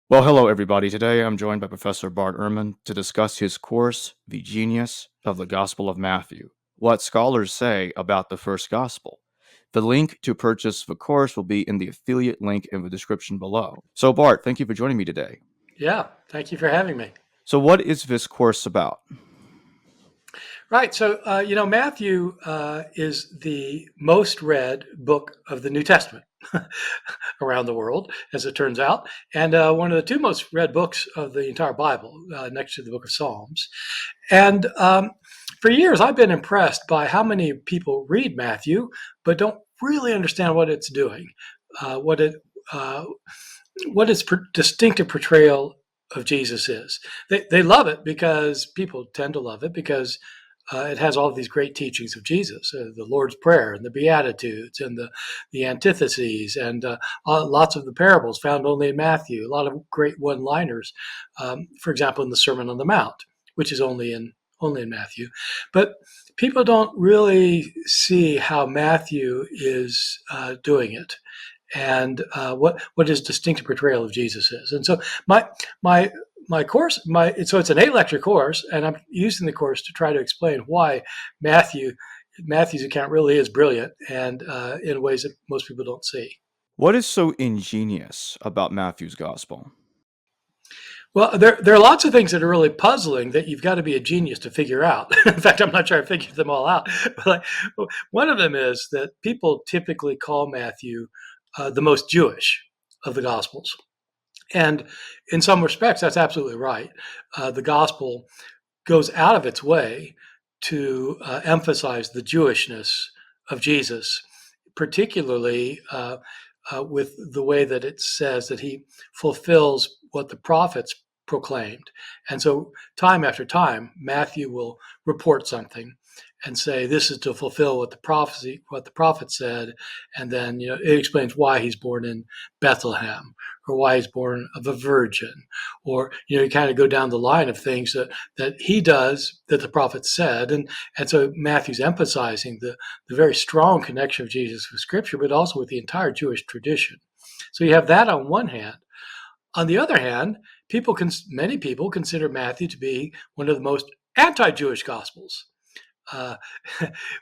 Well, hello, everybody. Today I'm joined by Professor Bart Ehrman to discuss his course, The Genius of the Gospel of Matthew, What Scholars Say About the First Gospel. The link to purchase the course will be in the affiliate link in the description below. So, Bart, thank you for joining me today. Yeah, thank you for having me. So, what is this course about? Right. So, Matthew is the most read book of the New Testament around the world, as it turns out, and one of the two most read books of the entire Bible, next to the book of Psalms. And for years, I've been impressed by how many people read Matthew, but don't really understand what it's doing, uh, what it uh, what its distinctive portrayal of Jesus is. They love it because people tend to love it because it has all of these great teachings of Jesus, the Lord's Prayer and the Beatitudes and the antitheses and lots of the parables found only in Matthew, a lot of great one-liners, for example, in the Sermon on the Mount, which is only in Matthew. But people don't really see how Matthew is doing it and what his distinctive portrayal of Jesus is. And so my my course, so it's an 8 lecture course, and I'm using the course to try to explain why Matthew's account really is brilliant and in ways that most people don't see. What is so ingenious about Matthew's Gospel? Well, there are lots of things that are really puzzling that you've got to be a genius to figure out. In fact, I'm not sure I figured them all out. But one of them is that people typically call Matthew the most Jewish of the Gospels. And in some respects, that's absolutely right. The gospel goes out of its way to emphasize the Jewishness of Jesus, particularly with the way that it says that he fulfills what the prophets proclaimed. And so, time after time, Matthew will report something and say this is to fulfill what the prophet said, and then it explains why he's born in Bethlehem, or why he's born of a virgin, or you kind of go down the line of things that he does that the prophet said, and so Matthew's emphasizing the very strong connection of Jesus with Scripture, but also with the entire Jewish tradition. So you have that on one hand. On the other hand, many people consider Matthew to be one of the most anti-Jewish gospels, uh,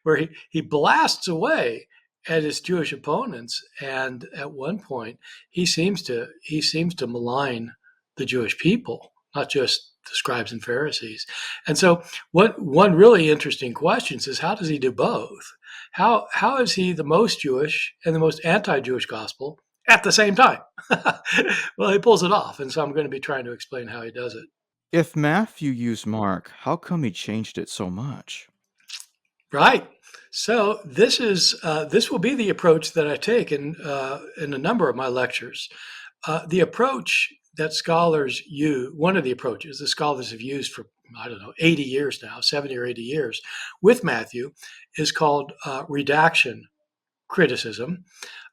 where he blasts away at his Jewish opponents, and at one point he seems to malign the Jewish people, not just the scribes and Pharisees. And so, what one really interesting question is, how does he do both? How is he the most Jewish and the most anti-Jewish gospel at the same time? Well, he pulls it off, and so I'm going to be trying to explain how he does it. If Matthew used Mark, how come he changed it so much? Right. So this will be the approach that I take in a number of my lectures. The approach that scholars use, one of the approaches the scholars have used for, I don't know, 80 years now, 70 or 80 years with Matthew, is called redaction criticism.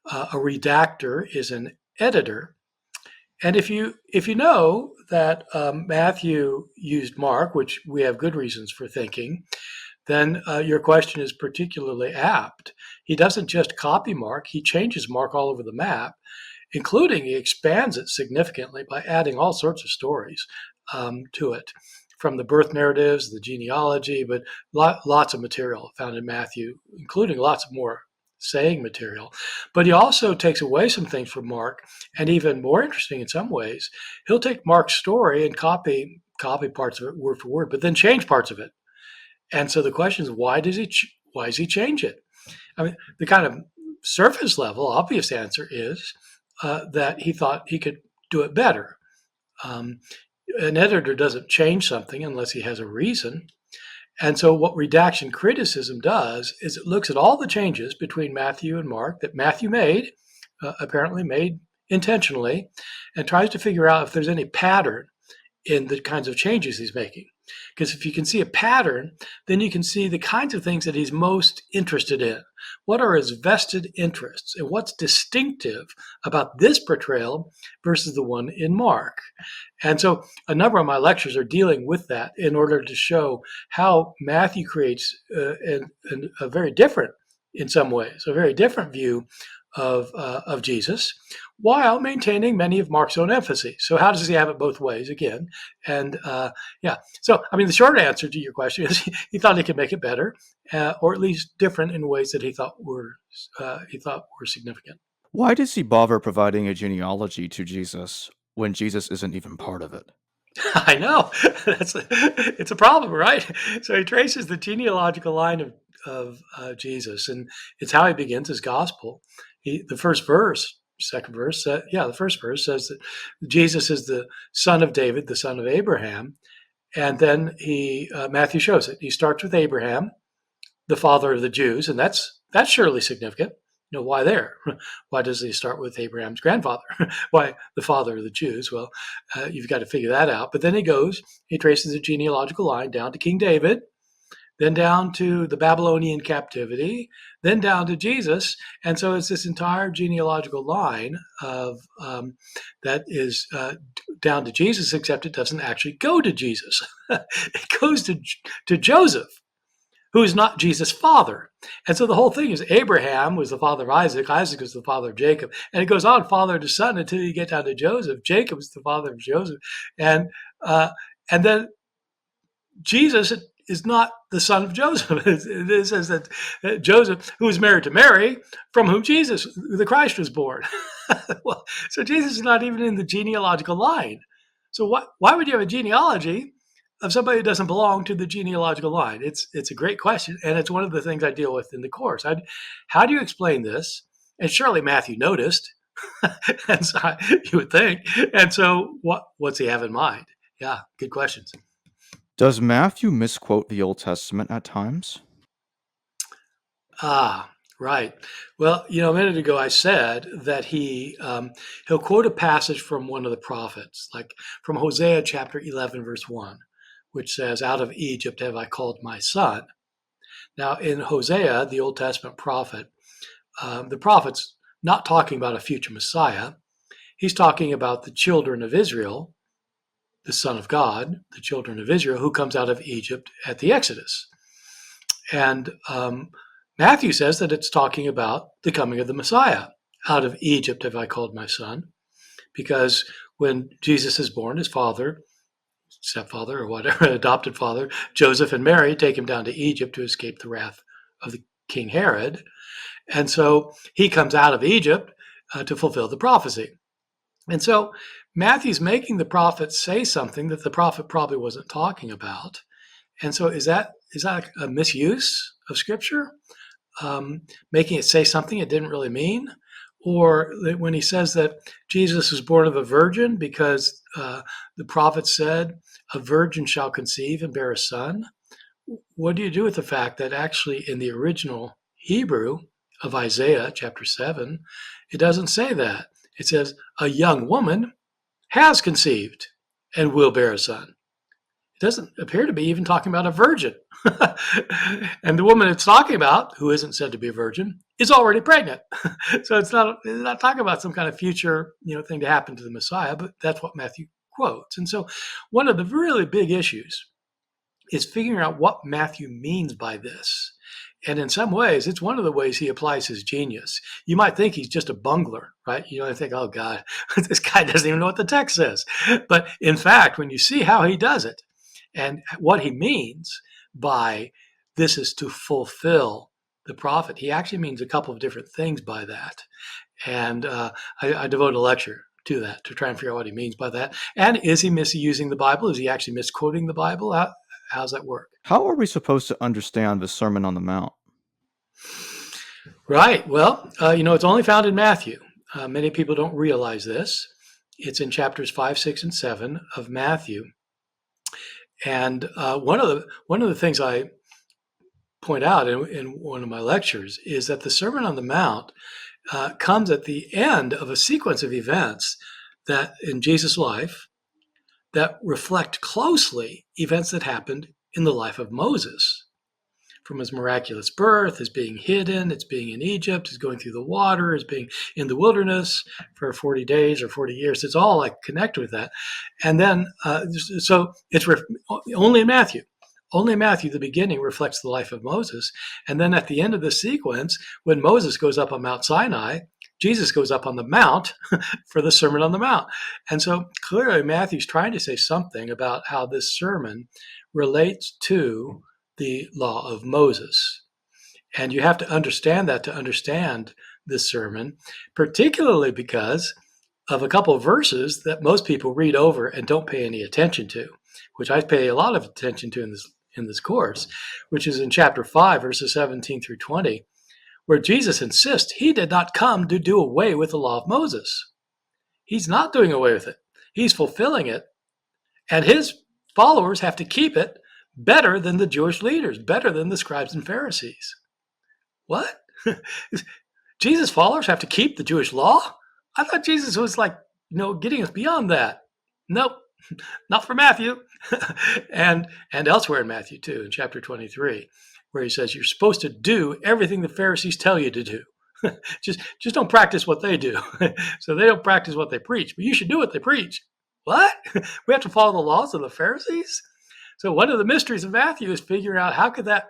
A redactor is an editor, and if you know that Matthew used Mark, which we have good reasons for thinking, then your question is particularly apt. He doesn't just copy Mark, he changes Mark all over the map, including he expands it significantly by adding all sorts of stories to it, from the birth narratives, the genealogy, but lots of material found in Matthew, including lots of more saying material. But he also takes away some things from Mark, and even more interesting in some ways, he'll take Mark's story and copy parts of it word for word, but then change parts of it. And so the question is, why does he change it? I mean, the kind of surface level obvious answer is that he thought he could do it better. Um, an editor doesn't change something unless he has a reason. And so what redaction criticism does is it looks at all the changes between Matthew and Mark that Matthew made, apparently made intentionally, and tries to figure out if there's any pattern in the kinds of changes he's making. Because if you can see a pattern, then you can see the kinds of things that he's most interested in. What are his vested interests, and what's distinctive about this portrayal versus the one in Mark? And so a number of my lectures are dealing with that in order to show how Matthew creates a very different, in some ways, a very different view of Jesus, while maintaining many of Mark's own emphases. So how does he have it both ways again? And yeah, so I mean, the short answer to your question is he thought he could make it better, or at least different in ways that he thought were significant. Why does he bother providing a genealogy to Jesus when Jesus isn't even part of it? I know it's a problem, right? So he traces the genealogical line of Jesus, and it's how he begins his gospel. The first verse, second verse, the first verse says that Jesus is the son of David, the son of Abraham, and then Matthew shows it. He starts with Abraham, the father of the Jews, and that's surely significant. Why there? Why does he start with Abraham's grandfather? Why the father of the Jews? Well, you've got to figure that out. But then he traces the genealogical line down to King David, then down to the Babylonian captivity, then down to Jesus. And so it's this entire genealogical line of that is down to Jesus, except it doesn't actually go to Jesus. It goes to Joseph, who is not Jesus' father. And so the whole thing is Abraham was the father of Isaac, Isaac was the father of Jacob, and it goes on father to son until you get down to Joseph. Jacob is the father of Joseph, and then Jesus is not the son of Joseph. It says that Joseph, who was married to Mary, from whom Jesus, the Christ, was born. Well, so Jesus is not even in the genealogical line. So why would you have a genealogy of somebody who doesn't belong to the genealogical line? It's a great question, and it's one of the things I deal with in the course. How do you explain this? And surely Matthew noticed, and so you would think. And so what's he have in mind? Yeah, good questions. Does Matthew misquote the Old Testament at times? Ah, right. Well, a minute ago I said that he'll quote a passage from one of the prophets, like from Hosea chapter 11, verse 1, which says, "Out of Egypt have I called my son." Now, in Hosea, the Old Testament prophet, the prophet's not talking about a future Messiah. He's talking about the children of Israel, the Son of God, the children of Israel, who comes out of Egypt at the Exodus. And Matthew says that it's talking about the coming of the Messiah. Out of Egypt have I called my son, because when Jesus is born, his father, stepfather or whatever, adopted father, Joseph and Mary take him down to Egypt to escape the wrath of the King Herod. And so he comes out of Egypt to fulfill the prophecy. And so Matthew's making the prophet say something that the prophet probably wasn't talking about. And so is that a misuse of Scripture? Making it say something it didn't really mean? Or when he says that Jesus was born of a virgin because the prophet said, "A virgin shall conceive and bear a son." What do you do with the fact that actually in the original Hebrew of Isaiah chapter 7, it doesn't say that? It says, "A young woman has conceived and will bear a son." It doesn't appear to be even talking about a virgin. And the woman it's talking about, who isn't said to be a virgin, is already pregnant. So it's not talking about some kind of future thing to happen to the Messiah, but that's what Matthew quotes. And so one of the really big issues is figuring out what Matthew means by this. And in some ways, it's one of the ways he applies his genius. You might think he's just a bungler, right? I think, oh God, this guy doesn't even know what the text says. But in fact, when you see how he does it and what he means by this is to fulfill the prophet, he actually means a couple of different things by that. And I devote a lecture to that, to try and figure out what he means by that. And is he misusing the Bible? Is he actually misquoting the Bible? How's that work? How are we supposed to understand the Sermon on the Mount? Right. Well, it's only found in Matthew. Many people don't realize this. It's in chapters 5, 6, and 7 of Matthew. And one of the things I point out in one of my lectures is that the Sermon on the Mount comes at the end of a sequence of events that in Jesus' life that reflect closely events that happened in the life of Moses. From his miraculous birth, his being hidden, his being in Egypt, his going through the water, his being in the wilderness for 40 days or 40 years. It's all like connected with that. And then, so it's only in Matthew. Only Matthew, the beginning, reflects the life of Moses. And then at the end of the sequence, when Moses goes up on Mount Sinai, Jesus goes up on the Mount for the Sermon on the Mount. And so clearly Matthew's trying to say something about how this sermon relates to the law of Moses. And you have to understand that to understand this sermon, particularly because of a couple of verses that most people read over and don't pay any attention to, which I pay a lot of attention to in this course, which is in chapter 5, verses 17 through 20, where Jesus insists he did not come to do away with the law of Moses. He's not doing away with it. He's fulfilling it, and his followers have to keep it better than the Jewish leaders, better than the scribes and Pharisees. What? Jesus' followers have to keep the Jewish law? I thought Jesus was getting us beyond that. Nope, not for Matthew. and elsewhere in Matthew too, in chapter 23, where he says you're supposed to do everything the Pharisees tell you to do. just don't practice what they do. So they don't practice what they preach, but you should do what they preach. What? We have to follow the laws of the Pharisees? So one of the mysteries of Matthew is figuring out how could that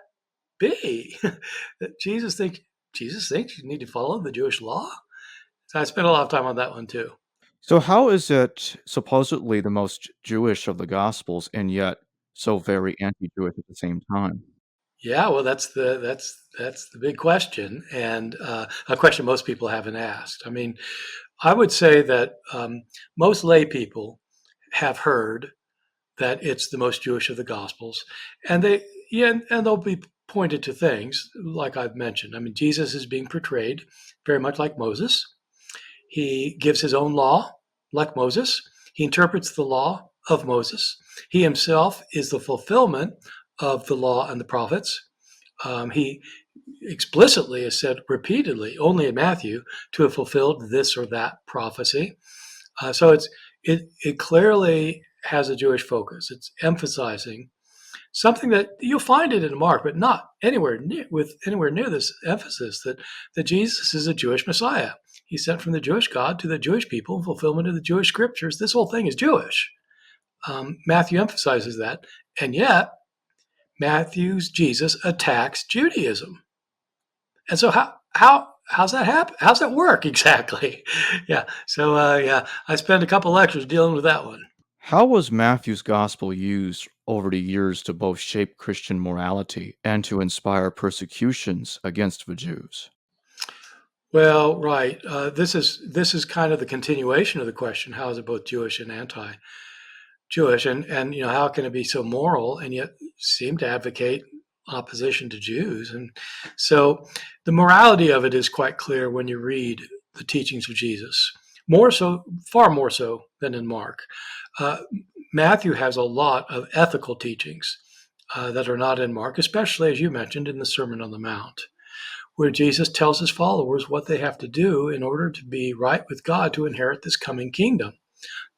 be that Jesus thinks you need to follow the Jewish law. So I spent a lot of time on that one too. So how is it supposedly the most Jewish of the Gospels and yet so very anti-Jewish at the same time? Yeah, well, that's the big question, and a question most people haven't asked. I mean, I would say that most lay people have heard that it's the most Jewish of the Gospels, and they'll be pointed to things like I've mentioned. I mean, Jesus is being portrayed very much like Moses. He gives his own law like Moses. He interprets the law of Moses. He himself is the fulfillment of the law and the prophets. He explicitly is said repeatedly, only in Matthew, to have fulfilled this or that prophecy. So it clearly has a Jewish focus. It's emphasizing something that you'll find it in Mark, but not anywhere near this emphasis that Jesus is a Jewish Messiah. He's sent from the Jewish God to the Jewish people in fulfillment of the Jewish scriptures. This whole thing is Jewish. Matthew emphasizes that, and yet Matthew's Jesus attacks Judaism. And so how's that happen? How's that work exactly? Yeah. So I spent a couple lectures dealing with that one. How was Matthew's Gospel used over the years to both shape Christian morality and to inspire persecutions against the Jews? Well, right. This is kind of the continuation of the question: how is it both Jewish and anti-Jewish, and how can it be so moral and yet seem to advocate opposition to Jews? And so, the morality of it is quite clear when you read the teachings of Jesus. Far more so than in Mark. Matthew has a lot of ethical teachings that are not in Mark, especially as you mentioned in the Sermon on the Mount, where Jesus tells his followers what they have to do in order to be right with God to inherit this coming kingdom.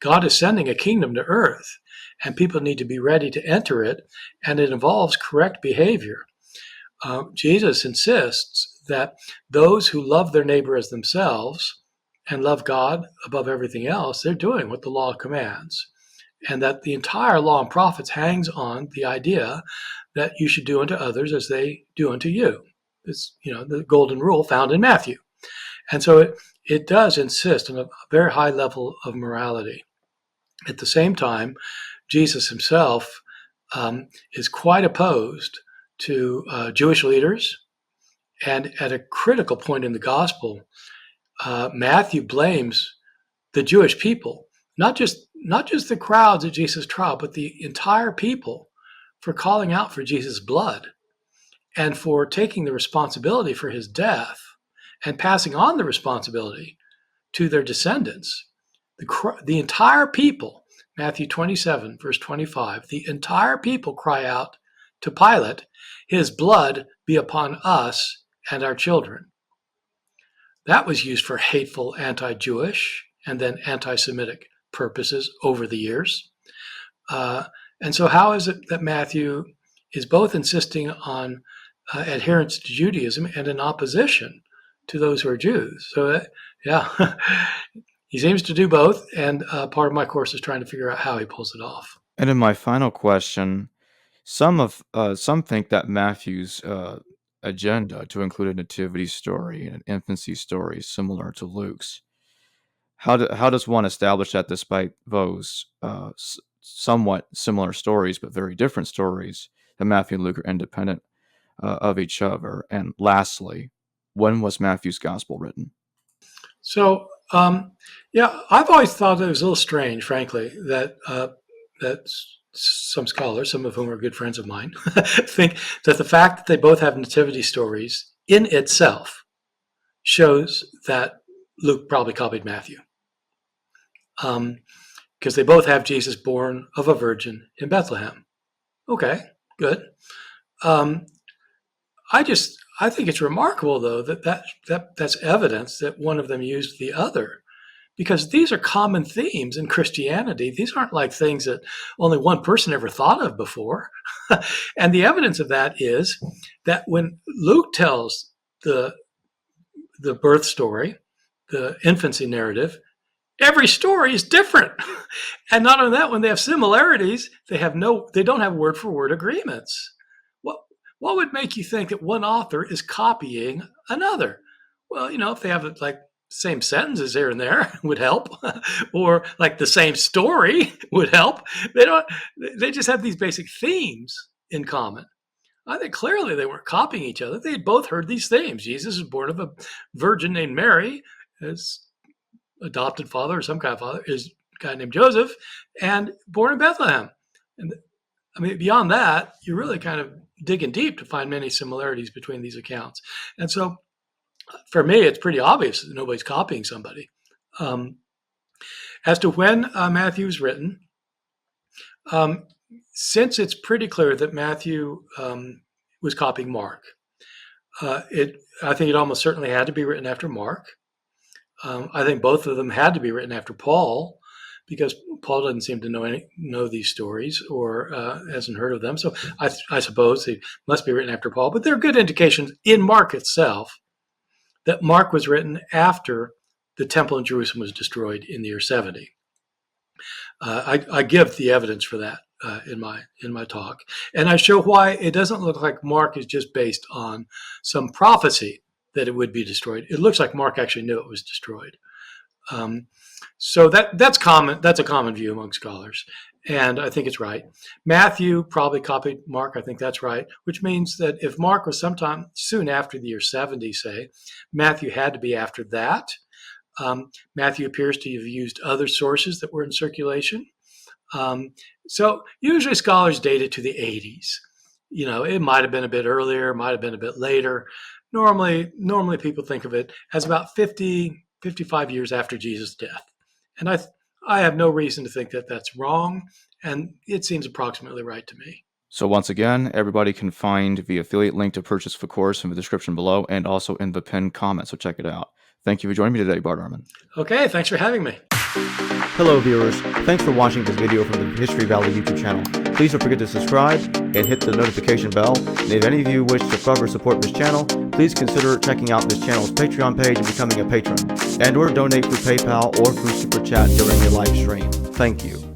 God is sending a kingdom to earth, and people need to be ready to enter it, and it involves correct behavior. Jesus insists that those who love their neighbor as themselves and love God above everything else, they're doing what the law commands. And that the entire law and prophets hangs on the idea that you should do unto others as they do unto you. It's the golden rule found in Matthew. And so it does insist on a very high level of morality. At the same time, Jesus himself is quite opposed to Jewish leaders. And at a critical point in the gospel, Matthew blames the Jewish people, not just the crowds at Jesus' trial, but the entire people, for calling out for Jesus' blood and for taking the responsibility for his death and passing on the responsibility to their descendants. The entire people, Matthew 27, verse 25, the entire people cry out to Pilate, his blood be upon us and our children. That was used for hateful anti-Jewish and then anti-Semitic purposes over the years. And so how is it that Matthew is both insisting on adherence to Judaism and in opposition to those who are Jews? So, he seems to do both, and part of my course is trying to figure out how he pulls it off. And in my final question, some think that Matthew's agenda to include a nativity story and an infancy story similar to Luke's. How does one establish that despite those somewhat similar stories but very different stories, that Matthew and Luke are independent of each other? And lastly, when was Matthew's gospel written? So, yeah, I've always thought it was a little strange, frankly, that some scholars, some of whom are good friends of mine, think that the fact that they both have nativity stories in itself shows that Luke probably copied Matthew, because they both have Jesus born of a virgin in Bethlehem. Okay, good. I think it's remarkable, though, that's evidence that one of them used the other, because these are common themes in Christianity. These aren't like things that only one person ever thought of before. And the evidence of that is that when Luke tells the birth story, the infancy narrative, every story is different. And not only that, when they have similarities, they don't have word for word agreements. What would make you think that one author is copying another? Well, if they have like same sentences here and there would help, or like the same story would help. They just have these basic themes in common. I think clearly they weren't copying each other. They had both heard these themes. Jesus was born of a virgin named Mary. His adopted father or some kind of father is a guy named Joseph, and born in Bethlehem. And I mean, beyond that, you're really kind of digging deep to find many similarities between these accounts. And so for me, it's pretty obvious that nobody's copying somebody. As to when Matthew was written, since it's pretty clear that Matthew was copying Mark, I think it almost certainly had to be written after Mark. I think both of them had to be written after Paul, because Paul doesn't seem to know these stories or hasn't heard of them. So I suppose they must be written after Paul. But there are good indications in Mark itself that Mark was written after the temple in Jerusalem was destroyed in the year 70. I give the evidence for that in my talk, and I show why it doesn't look like Mark is just based on some prophecy that it would be destroyed. It looks like Mark actually knew it was destroyed. So that's common. That's a common view among scholars, and I think it's right. Matthew probably copied Mark. I think that's right, which means that if Mark was sometime soon after the year 70, say, Matthew had to be after that. Matthew appears to have used other sources that were in circulation. So usually scholars date it to the 80s. It might have been a bit earlier, might have been a bit later. Normally people think of it as about 55 years after Jesus' death. And I have no reason to think that that's wrong, and it seems approximately right to me. So once again, everybody can find the affiliate link to purchase the course in the description below and also in the pinned comment, so check it out. Thank you for joining me today, Bart Ehrman. Okay, thanks for having me. Hello viewers, thanks for watching this video from the History Valley YouTube channel. Please don't forget to subscribe and hit the notification bell. And if any of you wish to further support this channel, please consider checking out this channel's Patreon page and becoming a patron, and or donate through PayPal or through Super Chat during your live stream. Thank you.